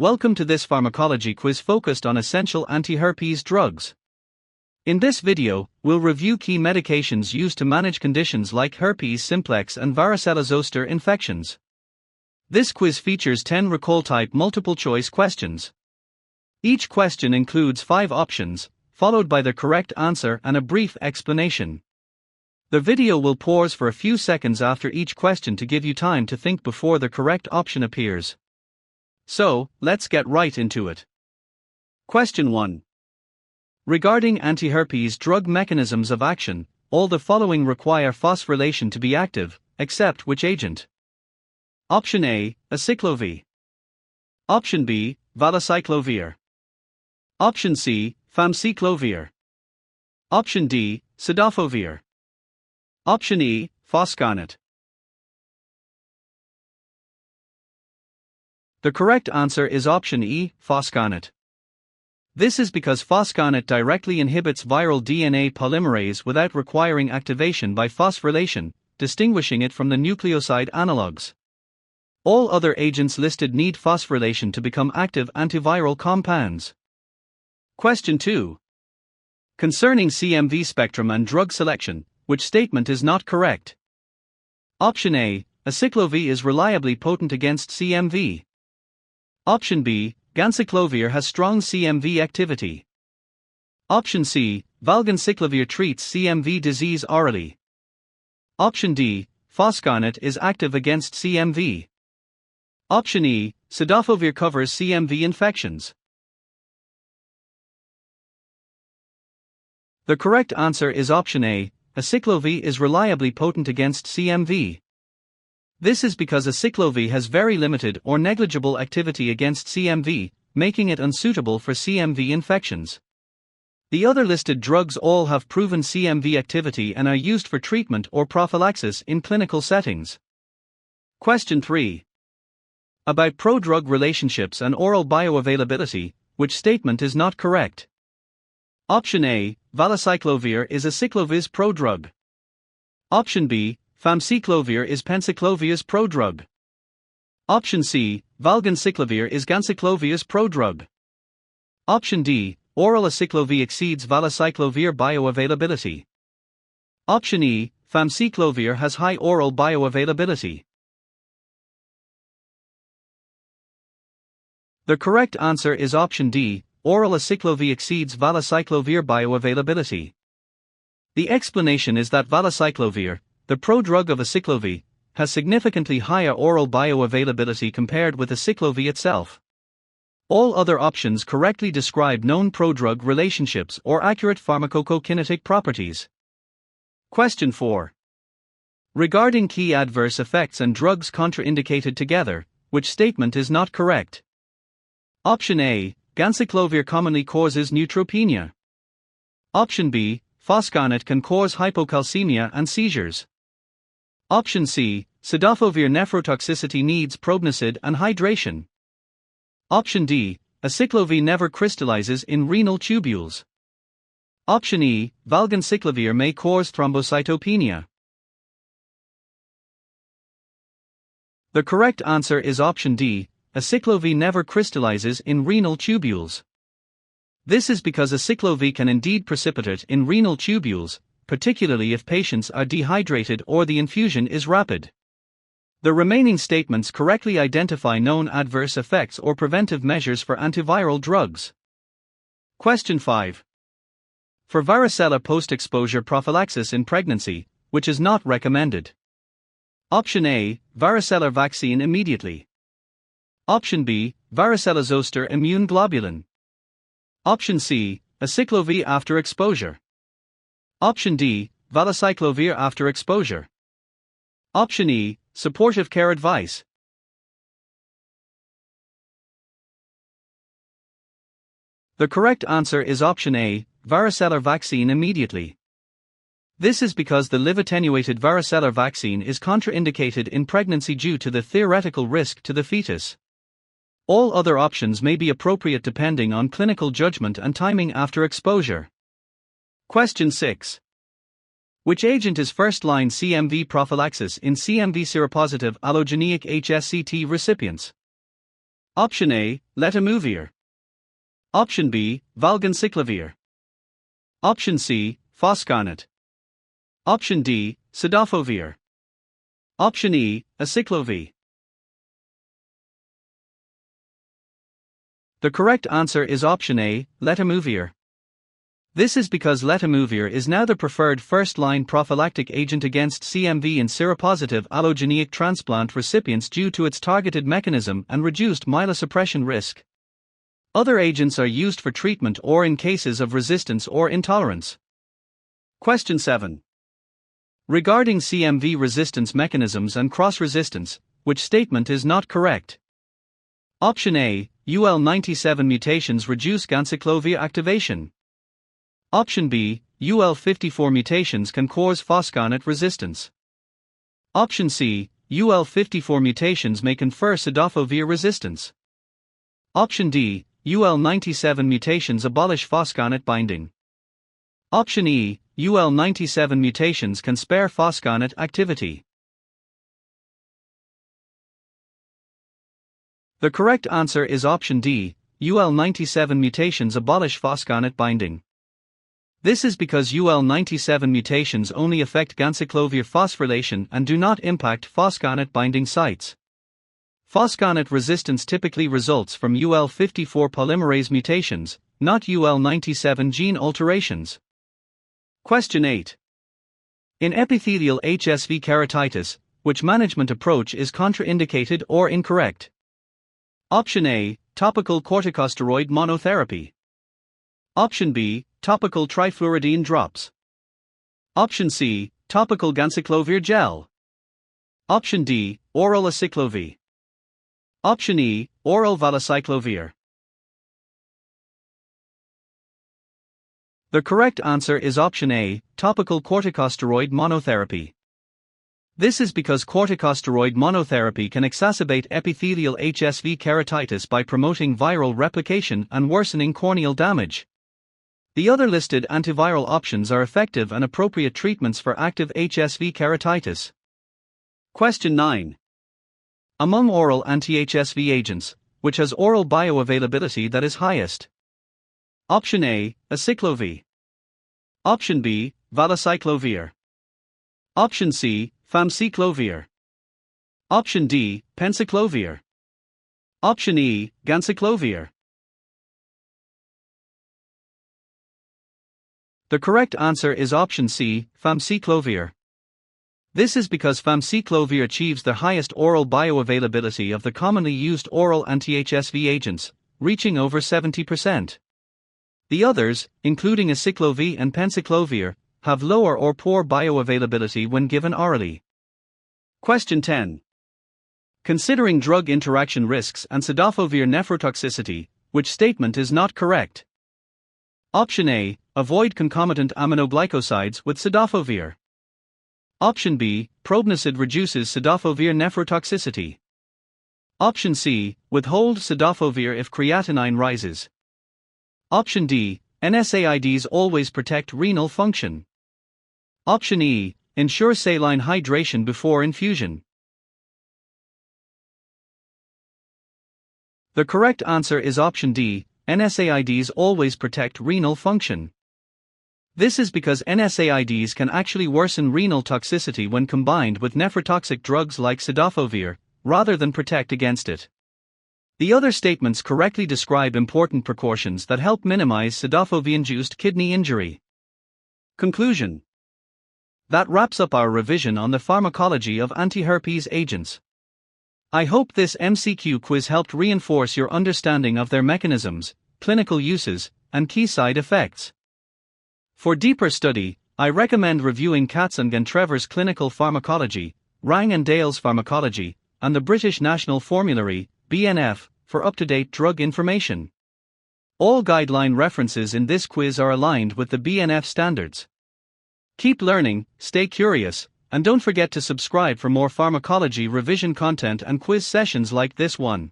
Welcome to this pharmacology quiz focused on essential antiherpes drugs. In this video, we'll review key medications used to manage conditions like herpes simplex and varicella zoster infections. This quiz features 10 recall-type multiple-choice questions. Each question includes 5 options, followed by the correct answer and a brief explanation. The video will pause for a few seconds after each question to give you time to think before the correct option appears. So, let's get right into it. Question 1. Regarding antiherpes drug mechanisms of action, all the following require phosphorylation to be active, except which agent? Option A, acyclovir. Option B, valacyclovir. Option C, famciclovir. Option D, cidofovir. Option E, foscarnet. The correct answer is option E, foscarnet. This is because foscarnet directly inhibits viral DNA polymerase without requiring activation by phosphorylation, distinguishing it from the nucleoside analogues. All other agents listed need phosphorylation to become active antiviral compounds. Question 2. Concerning CMV spectrum and drug selection, which statement is not correct? Option A, acyclovir is reliably potent against CMV. Option B, ganciclovir has strong CMV activity. Option C, valganciclovir treats CMV disease orally. Option D, foscarnet is active against CMV. Option E, cidofovir covers CMV infections. The correct answer is option A, acyclovir is reliably potent against CMV. This is because acyclovir has very limited or negligible activity against CMV, making it unsuitable for CMV infections. The other listed drugs all have proven CMV activity and are used for treatment or prophylaxis in clinical settings. Question 3. About prodrug relationships and oral bioavailability, which statement is not correct? Option A, valacyclovir is acyclovir's prodrug. Option B, famciclovir is penciclovir's prodrug. Option C, valganciclovir is ganciclovir's prodrug. Option D, oral acyclovir exceeds valacyclovir bioavailability. Option E, famciclovir has high oral bioavailability. The correct answer is option D, oral acyclovir exceeds valacyclovir bioavailability. The explanation is that valacyclovir, the prodrug of acyclovir, has significantly higher oral bioavailability compared with acyclovir itself. All other options correctly describe known prodrug relationships or accurate pharmacokinetic properties. Question 4. Regarding key adverse effects and drugs contraindicated together, which statement is not correct? Option A, ganciclovir commonly causes neutropenia. Option B, foscarnet can cause hypocalcemia and seizures. Option C, cidofovir nephrotoxicity needs prognoside and hydration. Option D, acyclovir never crystallizes in renal tubules. Option E, valganciclovir may cause thrombocytopenia. The correct answer is option D, acyclovir never crystallizes in renal tubules. This is because acyclovir can indeed precipitate in renal tubules, particularly if patients are dehydrated or the infusion is rapid. The remaining statements correctly identify known adverse effects or preventive measures for antiviral drugs. Question 5. For varicella post-exposure prophylaxis in pregnancy, which is not recommended? Option A, varicella vaccine immediately. Option B, varicella zoster immune globulin. Option C, acyclovir after exposure. Option D, valacyclovir after exposure. Option E, supportive care advice. The correct answer is option A, varicella vaccine immediately. This is because the live attenuated varicella vaccine is contraindicated in pregnancy due to the theoretical risk to the fetus. All other options may be appropriate depending on clinical judgment and timing after exposure. Question 6. Which agent is first-line CMV prophylaxis in CMV seropositive allogeneic HSCT recipients? Option A, letermovir. Option B, valganciclovir. Option C, foscarnet. Option D, cidofovir. Option E, aciclovir. The correct answer is option A, letermovir. This is because letermovir is now the preferred first-line prophylactic agent against CMV in seropositive allogeneic transplant recipients due to its targeted mechanism and reduced myelosuppression risk. Other agents are used for treatment or in cases of resistance or intolerance. Question 7. Regarding CMV resistance mechanisms and cross-resistance, which statement is not correct? Option A, UL97 mutations reduce ganciclovir activation. Option B, UL54 mutations can cause foscarnet resistance. Option C, UL54 mutations may confer cidofovir resistance. Option D, UL97 mutations abolish foscarnet binding. Option E, UL97 mutations can spare foscarnet activity. The correct answer is option D, UL97 mutations abolish foscarnet binding. This is because UL97 mutations only affect ganciclovir phosphorylation and do not impact foscarnet binding sites. Foscarnet resistance typically results from UL54 polymerase mutations, not UL97 gene alterations. Question 8. In epithelial HSV keratitis, which management approach is contraindicated or incorrect? Option A, topical corticosteroid monotherapy. Option B, topical trifluridine drops. Option C, topical ganciclovir gel. Option D, oral aciclovir. Option E, oral valacyclovir. The correct answer is option A, topical corticosteroid monotherapy. This is because corticosteroid monotherapy can exacerbate epithelial HSV keratitis by promoting viral replication and worsening corneal damage. The other listed antiviral options are effective and appropriate treatments for active HSV keratitis. Question 9. Among oral anti-HSV agents, which has oral bioavailability that is highest? Option A, aciclovir. Option B, valacyclovir. Option C, famciclovir. Option D, penciclovir. Option E, ganciclovir. The correct answer is option C, famciclovir. This is because famciclovir achieves the highest oral bioavailability of the commonly used oral anti-HSV agents, reaching over 70%. The others, including aciclovir and penciclovir, have lower or poor bioavailability when given orally. Question 10. Considering drug interaction risks and cidofovir nephrotoxicity, which statement is not correct? Option A, avoid concomitant aminoglycosides with cidofovir. Option B, probnicid reduces cidofovir nephrotoxicity. Option C, withhold cidofovir if creatinine rises. Option D, NSAIDs always protect renal function. Option E, ensure saline hydration before infusion. The correct answer is option D, NSAIDs always protect renal function. This is because NSAIDs can actually worsen renal toxicity when combined with nephrotoxic drugs like cidofovir, rather than protect against it. The other statements correctly describe important precautions that help minimize cidofovir-induced kidney injury. Conclusion. That wraps up our revision on the pharmacology of antiherpes agents. I hope this MCQ quiz helped reinforce your understanding of their mechanisms, clinical uses, and key side effects. For deeper study, I recommend reviewing Katz and Trevor's Clinical Pharmacology, Rang and Dale's Pharmacology, and the British National Formulary, BNF, for up-to-date drug information. All guideline references in this quiz are aligned with the BNF standards. Keep learning, stay curious, and don't forget to subscribe for more pharmacology revision content and quiz sessions like this one.